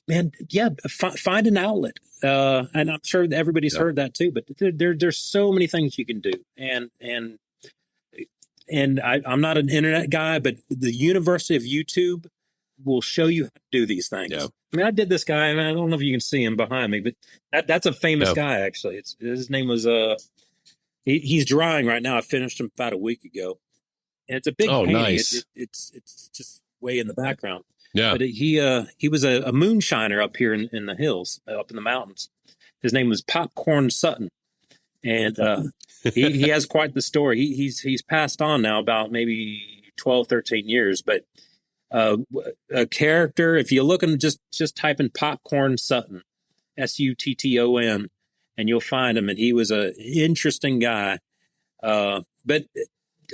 Man, yeah, find an outlet. And I'm sure that everybody's heard that too. But there's so many things you can do, and I'm not an internet guy, but the University of YouTube will show you how to do these things. Yeah. I mean, I did this guy, and I don't know if you can see him behind me, but that's a famous guy actually. His name was he's drawing right now. I finished him about a week ago, and it's a big painting. Nice. It's just way in the background. Yeah. But he was a moonshiner up here in the hills, up in the mountains. His name was Popcorn Sutton, and he has quite the story. He's passed on now about maybe 12, 13 years, but a character. If you look and just type in Popcorn Sutton, Sutton, and you'll find him. And he was a interesting guy, but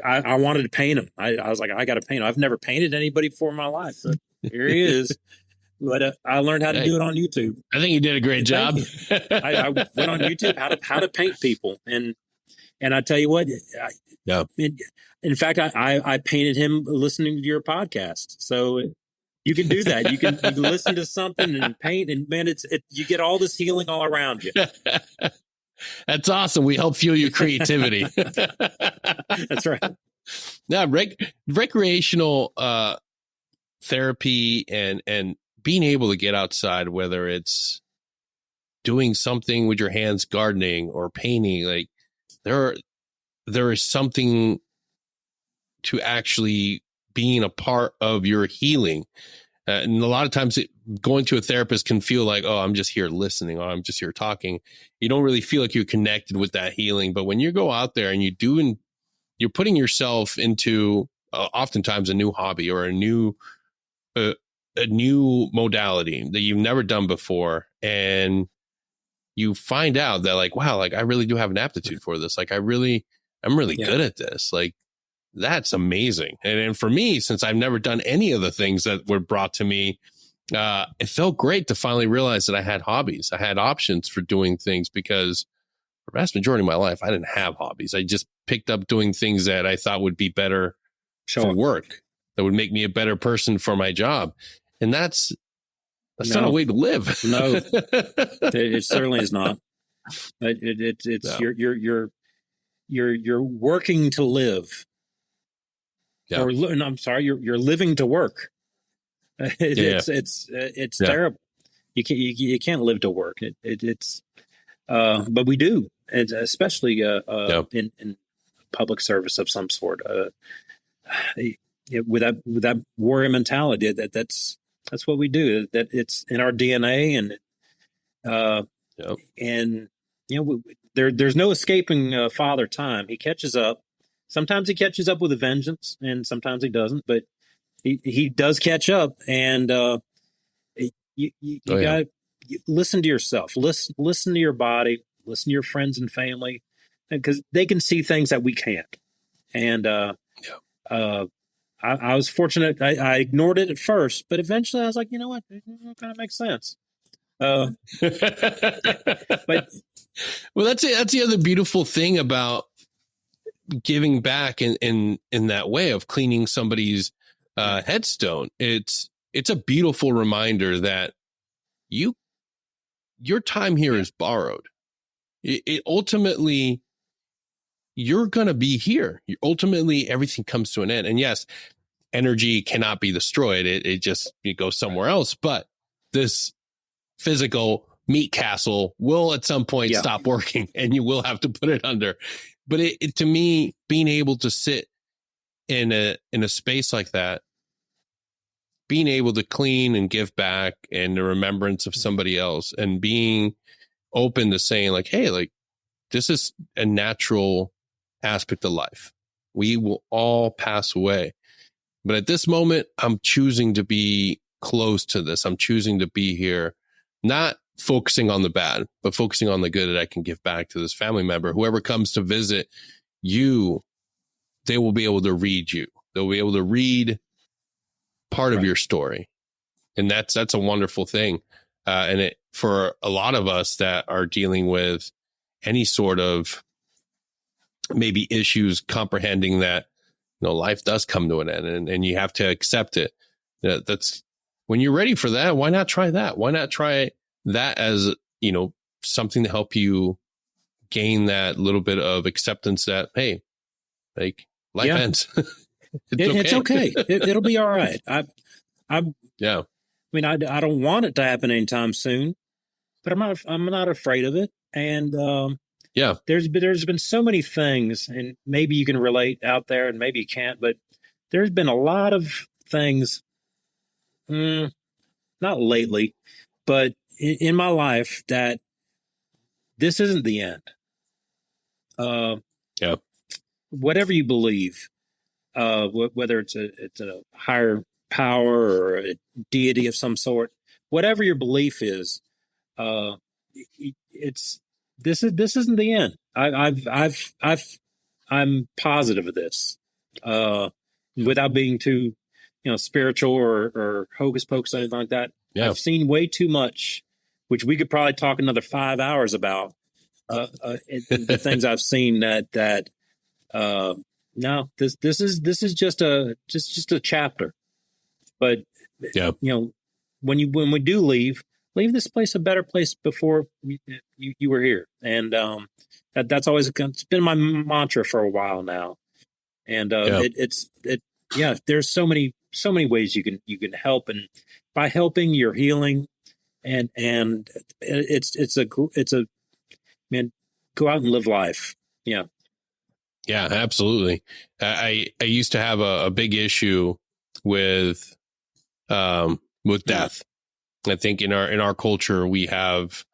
I wanted to paint him. I was like, I got to paint him. I've never painted anybody before in my life. So here he is. But I learned how to do it on YouTube. I think you did a great job. I went on YouTube how to paint people, and I tell you what, in fact, I painted him listening to your podcast. So you can do that. You can listen to something and paint, and man, you get all this healing all around you. That's awesome. We help fuel your creativity. That's right. Yeah, recreational therapy and being able to get outside, whether it's doing something with your hands, gardening or painting, like there is something to actually being a part of your healing. And a lot of times going to a therapist can feel like, oh, I'm just here listening, or I'm just here talking. You don't really feel like you're connected with that healing. But when you go out there and you're putting yourself into oftentimes a new hobby or a new modality that you've never done before, and you find out that like, wow, like I really do have an aptitude for this. Like I'm really good at this. Like that's amazing. And for me, since I've never done any of the things that were brought to me, it felt great to finally realize that I had hobbies. I had options for doing things, because the vast majority of my life, I didn't have hobbies. I just picked up doing ththings that I thought would be better for work, that would make me a better person for my job. And that's not a way to live. No, it certainly is not. It's you're working to live. Yeah. Or I'm sorry, you're living to work. It's terrible. You can't live to work. But we do, and especially in public service of some sort. With that warrior mentality, that's what we do. That it's in our DNA, and there's no escaping Father Time. He catches up. Sometimes he catches up with a vengeance, and sometimes he doesn't. But he does catch up, and you got to listen to yourself. Listen to your body. Listen to your friends and family, because they can see things that we can't. And I was fortunate. I ignored it at first, but eventually I was like, you know what? It kind of makes sense. But well, that's it. That's the other beautiful thing about giving back in that way of cleaning somebody's headstone. It's a beautiful reminder that your time here is borrowed. It ultimately, you're going to be here. Ultimately, everything comes to an end. And yes, energy cannot be destroyed. It goes somewhere else. But this physical meat castle will at some point stop working, and you will have to put it under. But to me, being able to sit in a space like that, being able to clean and give back, and the remembrance of somebody else, and being open to saying like, hey, like this is a natural aspect of life. We will all pass away. But at this moment, I'm choosing to be close to this. I'm choosing to be here, not focusing on the bad, but focusing on the good that I can give back to this family member. Whoever comes to visit you, they will be able to read you. They'll be able to read part of your story. And that's a wonderful thing. And for a lot of us that are dealing with any sort of maybe issues, comprehending that, life does come to an end, and you have to accept it. That's when you're ready for that, why not try that? Why not try that as, something to help you gain that little bit of acceptance that, hey, like life ends. It's okay. It'll be all right. Yeah. I mean, I don't want it to happen anytime soon, but I'm not afraid of it. And there's been so many things, and maybe you can relate out there, and maybe you can't, but there's been a lot of things, not lately, but in my life, that this isn't the end. Whatever you believe, whether it's a higher power or a deity of some sort, whatever your belief is, this isn't the end. I'm positive of this, without being too, spiritual or hocus pocus, anything like that. Yeah. I've seen way too much, which we could probably talk another 5 hours about. The things I've seen that no, this is just a chapter. But when we do leave this place a better place before you were here, and that's always it's been my mantra for a while now. And there's so many ways you can help, and by helping you're healing, and it's a man, go out and live life. Yeah, absolutely. I used to have a big issue with death. I think in our culture we have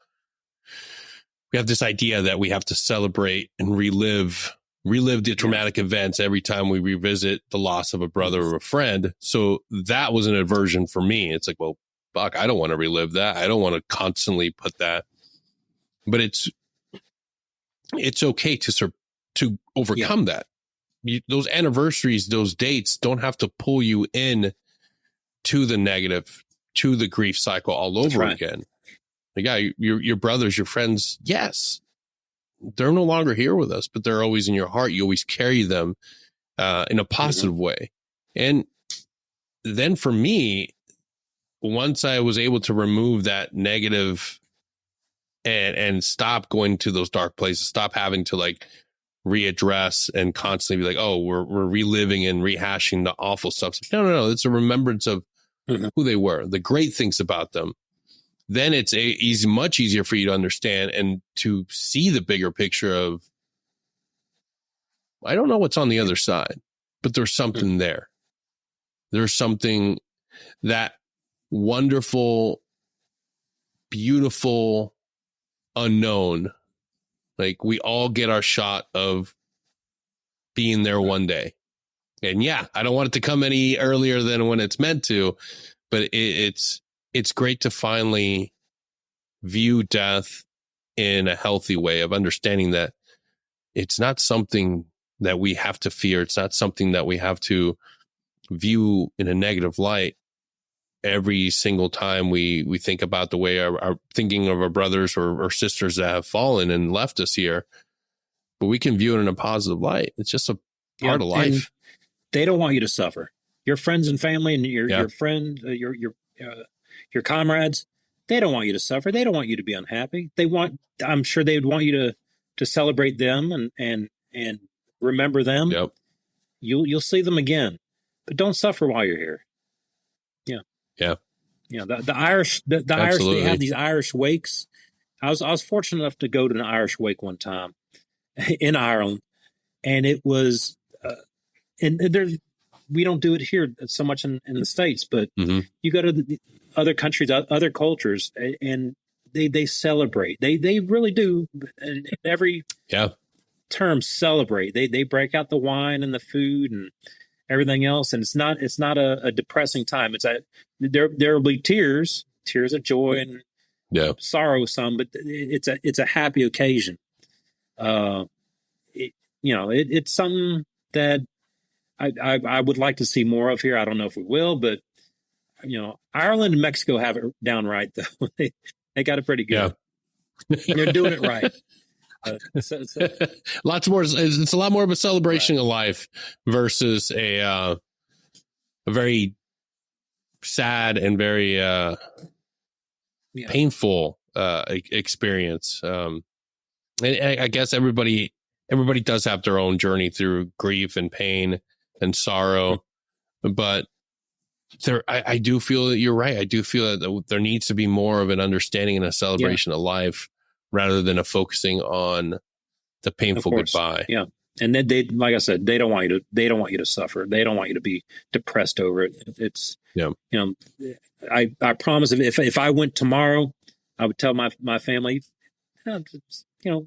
this idea that we have to celebrate and relive the traumatic events every time we revisit the loss of a brother or a friend. So that was an aversion for me. It's like, well, fuck, I don't want to relive that. I don't want to constantly put that. But it's okay to overcome that. Those anniversaries, those dates don't have to pull you in to the negative, to the grief cycle all over again. Like, your brothers, your friends, yes, they're no longer here with us, but they're always in your heart. You always carry them in a positive way. And then for me, once I was able to remove that negative and stop going to those dark places, stop having to like readdress and constantly be like, oh, we're reliving and rehashing the awful stuff. No. It's a remembrance of who they were, the great things about them. Then it's much easier for you to understand and to see the bigger picture of, I don't know what's on the other side, but there's something there. There's something, that wonderful, beautiful unknown. Like, we all get our shot of being there one day. And I don't want it to come any earlier than when it's meant to, but it's great to finally view death in a healthy way of understanding that it's not something that we have to fear. It's not something that we have to view in a negative light every single time we think about the way our thinking of our brothers or sisters that have fallen and left us here. But we can view it in a positive light. It's just a part of life. They don't want you to suffer. Your friends and family and your friends, your comrades, they don't want you to suffer. They don't want you to be unhappy. I'm sure they would want you to celebrate them and remember them. Yep. You'll see them again, but don't suffer while you're here. The Irish, the Irish, they have these Irish wakes. I was fortunate enough to go to an Irish wake one time in Ireland, and it was, and there's, we don't do it here so much in the States, but you go to the other countries, other cultures, and they celebrate. They really do. In every term, celebrate. They break out the wine and the food and everything else, and it's not a depressing time. There will be tears of joy and sorrow some, but it's a happy occasion. It's something that I would like to see more of here. I don't know if we will, but Ireland and Mexico have it down right though. They got it pretty good. And they're doing it right. Lots more. It's a lot more of a celebration of life versus a very sad and very painful experience. And I guess everybody does have their own journey through grief and pain and sorrow, but I do feel that you're right. I do feel that there needs to be more of an understanding and a celebration of life rather than a focusing on the painful goodbye. Yeah. And then they, like I said, they don't want you to suffer. They don't want you to be depressed over it. It's, I promise if I went tomorrow, I would tell my family,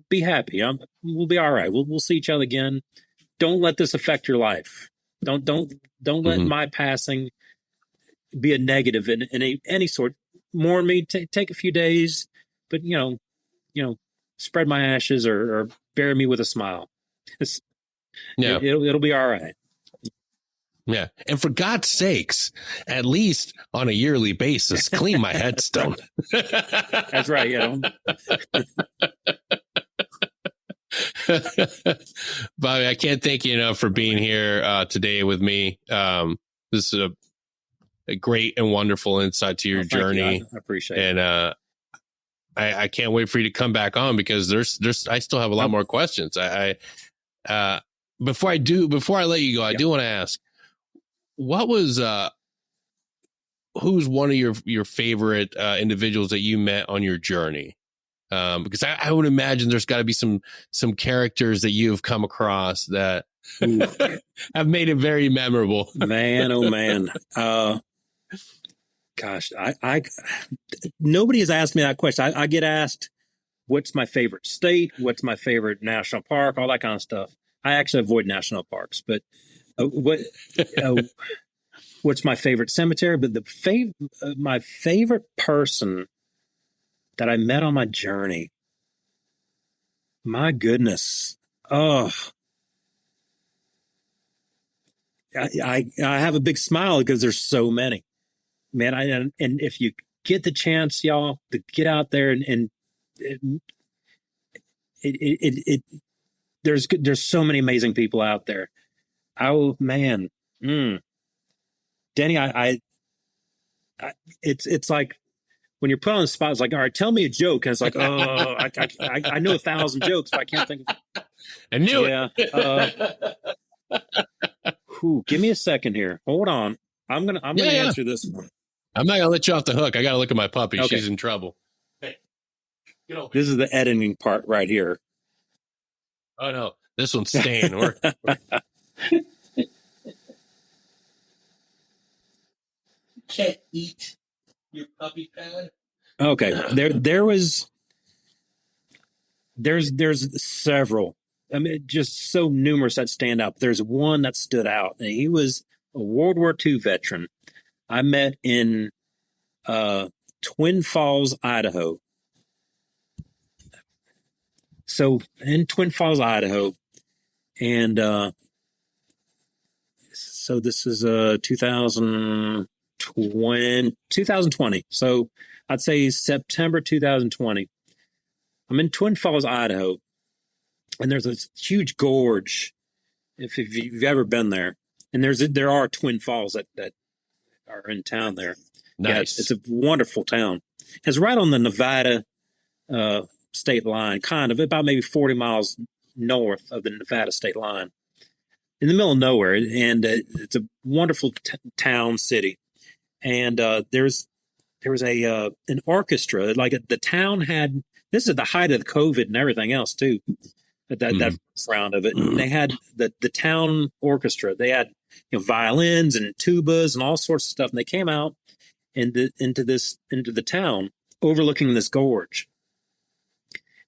be happy. We'll be all right. We'll see each other again. Don't let this affect your life. Don't let my passing be a negative in any sort. Mourn me, take a few days, but spread my ashes or bury me with a smile. It'll be all right. Yeah. And for God's sakes, at least on a yearly basis, clean my headstone. That's right. Bobby, I can't thank you enough for being here today with me. This is a great and wonderful insight to your journey. I appreciate it. And I can't wait for you to come back on because I still have a lot more questions. Before I let you go, I do want to ask, what was who's one of your favorite individuals that you met on your journey? Because I would imagine there's got to be some characters that you've come across that have made it very memorable. Man, oh man. Gosh, I nobody has asked me that question. I get asked, what's my favorite state? What's my favorite national park? All that kind of stuff. I actually avoid national parks, but what's my favorite cemetery? But my favorite person that I met on my journey, my goodness. Oh, I have a big smile because there's so many, man. And if you get the chance, y'all, to get out there and there's so many amazing people out there. Oh man, Danny, it's like when you're put on the spot, it's like, all right, tell me a joke, and it's like, oh, I know 1,000 jokes, but I can't think of. I knew it. Give me a second here. Hold on. I'm gonna answer this one. I'm not gonna let you off the hook. I gotta look at my puppy. Okay. She's in trouble. Hey, get over this is the editing part right here. Oh no, this one's staying. Can't eat your puppy pad. Okay, there's several. I mean, just so numerous that stand out. There's one that stood out, and he was a World War II veteran. I met in Twin Falls, Idaho. So in Twin Falls, Idaho, and so this is 2020. So I'd say September 2020. I'm in Twin Falls, Idaho, and there's this huge gorge. If you've ever been there, and there are Twin Falls that are in town there. Nice. Yeah, it's a wonderful town. It's right on the Nevada state line, kind of about maybe 40 miles north of the Nevada state line, in the middle of nowhere. And it's a wonderful town, city. And there was an orchestra. Like the town had. This is at the height of the COVID and everything else too. That round of it, and they had the town orchestra. They had violins and tubas and all sorts of stuff. And they came out into the town overlooking this gorge.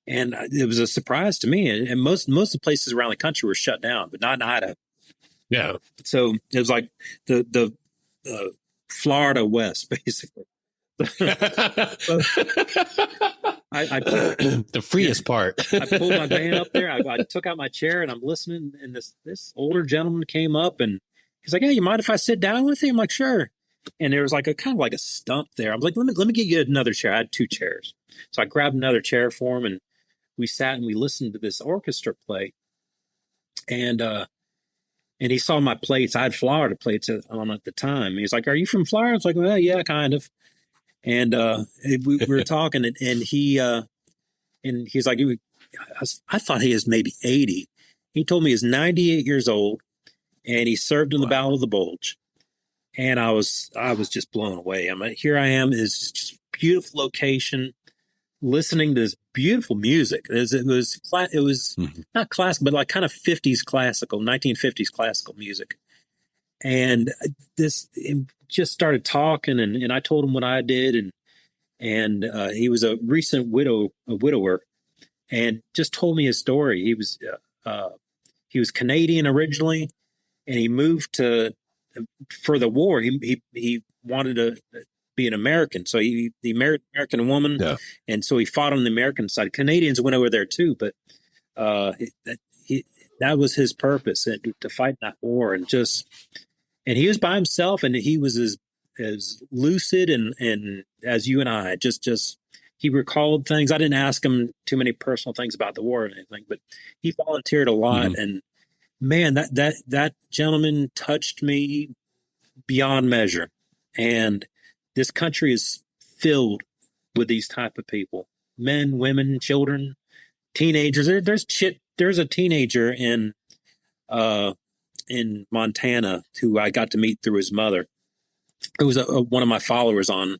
And it was a surprise to me. And most of the places around the country were shut down, but not in Idaho. Yeah. So it was like the Florida West, basically. The freest part. I pulled my van up there. I took out my chair and I'm listening. And this older gentleman came up and he's like, "Hey, you mind if I sit down with you?" I'm like, "Sure." And there was like a kind of like a stump there. I was like, let me get you another chair. I had 2 chairs. So I grabbed another chair for him and we sat and we listened to this orchestra play. And and he saw my plates. I had Florida plates on at the time. He's like, "Are you from Florida?" I was like, "Well, yeah, kind of." And we were talking, and he's like, I thought he was maybe 80. He told me he's 98 years old, and he served in the Battle of the Bulge. And I was just blown away. I mean, here I am, is just beautiful location, listening to this beautiful music. It was not classical, but like kind of 50s classical, 1950s classical music. And this just started talking, and I told him what I did, and he was a recent widower, and just told me his story. He was Canadian originally, and he moved to for the war. He wanted to be an American, so he married an American woman, and so he fought on the American side. Canadians went over there too, but that was his purpose, to fight in that war, and he was by himself, and he was as lucid and as you and I. Just he recalled things. I didn't ask him too many personal things about the war or anything, but he volunteered a lot, and man, that gentleman touched me beyond measure. And this country is filled with these type of people: men, women, children, teenagers. There's a teenager in Montana who I got to meet through his mother. It was one of my followers on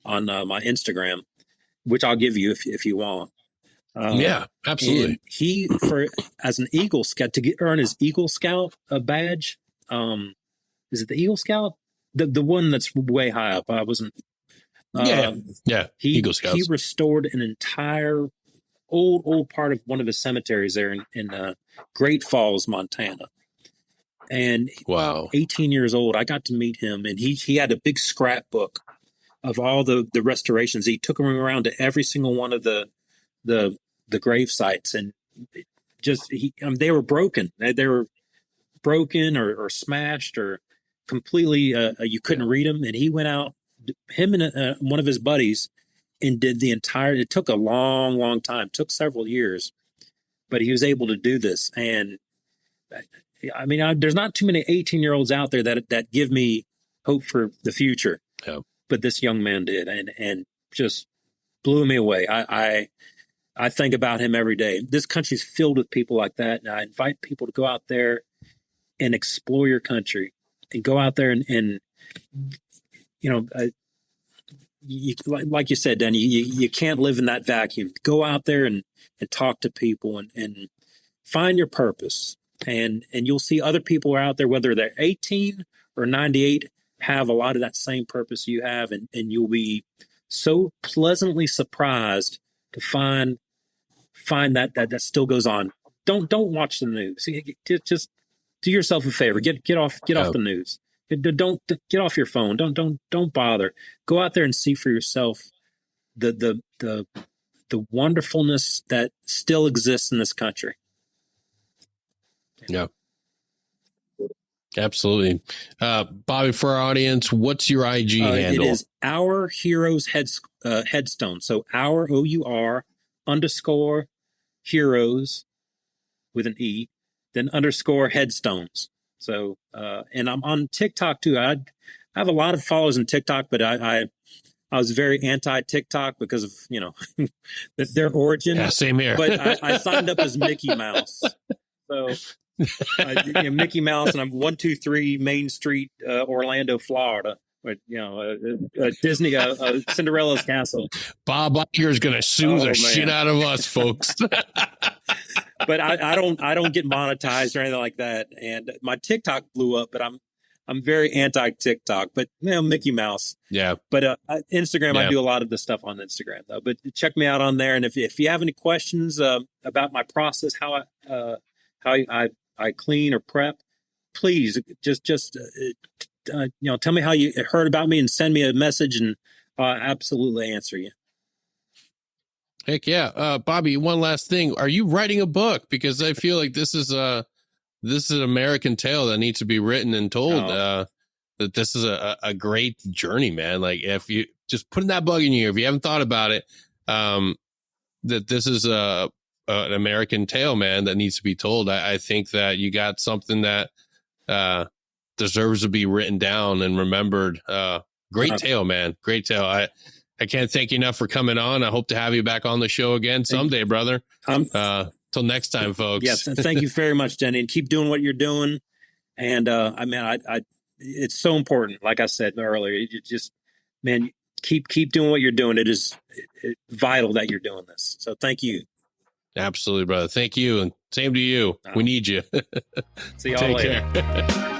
my Instagram, which I'll give you if you want. Yeah, absolutely. He, as an Eagle Scout, to earn his Eagle Scout badge. Is it the Eagle Scout? The one that's way high up. I wasn't. Yeah. Eagle Scouts. He restored an entire old part of one of his cemeteries there in Great Falls, Montana. And wow, 18 years old, I got to meet him, and he had a big scrapbook of all the restorations. He took them around to every single one of the grave sites, and they were broken. They were broken or smashed or completely. You couldn't read them, and he went out, him and one of his buddies, and did the entire. It took a long time. It took several years, but he was able to do this. And I mean, there's not too many 18-year-olds out there that give me hope for the future. Yeah. But this young man did, and just blew me away. I think about him every day. This country's filled with people like that, and I invite people to go out there and explore your country, and go out there and like you said, Dan, you can't live in that vacuum. Go out there and talk to people and find your purpose. And you'll see other people are out there, whether they're 18 or 98, have a lot of that same purpose you have, and you'll be so pleasantly surprised to find that still goes on. Don't watch the news. Just do yourself a favor. Get off the news. Don't get off your phone. Don't bother. Go out there and see for yourself the wonderfulness that still exists in this country. Yeah, absolutely. Bobby, for our audience, what's your IG handle? It is Our Heroes Headstone. So our OUR _heroes with an E, then _headstones. So, and I'm on TikTok too. I have a lot of followers on TikTok, but I was very anti-TikTok because of, their origin. Yeah, same here. But I signed up as Mickey Mouse. So Mickey Mouse, and I'm 123 Main Street, Orlando, Florida. But Disney, Cinderella's castle. Bob Iger's gonna sue the shit out of us, folks. But I don't get monetized or anything like that. And my TikTok blew up, but I'm very anti-TikTok. But Mickey Mouse. Yeah. But Instagram, I do a lot of the stuff on Instagram though. But check me out on there. And if you have any questions about my process, how I clean or prep, please just tell me how you heard about me and send me a message, and I'll absolutely answer you. Heck yeah. Bobby, one last thing. Are you writing a book? Because I feel like this is an American tale that needs to be written and told. That this is a great journey, man. Like, if you just putting that bug in you, if you haven't thought about it, that this is an American tale, man, that needs to be told. I think that you got something that deserves to be written down and remembered. Great tale, man. Great tale. I can't thank you enough for coming on. I hope to have you back on the show again someday, brother. Till next time, folks. Yes. Thank you very much, Denny, and keep doing what you're doing. And it's so important. Like I said earlier, you just, man, keep doing what you're doing. It is vital that you're doing this. So thank you. Absolutely, brother. Thank you. And same to you. We need you. See y'all later. Take care.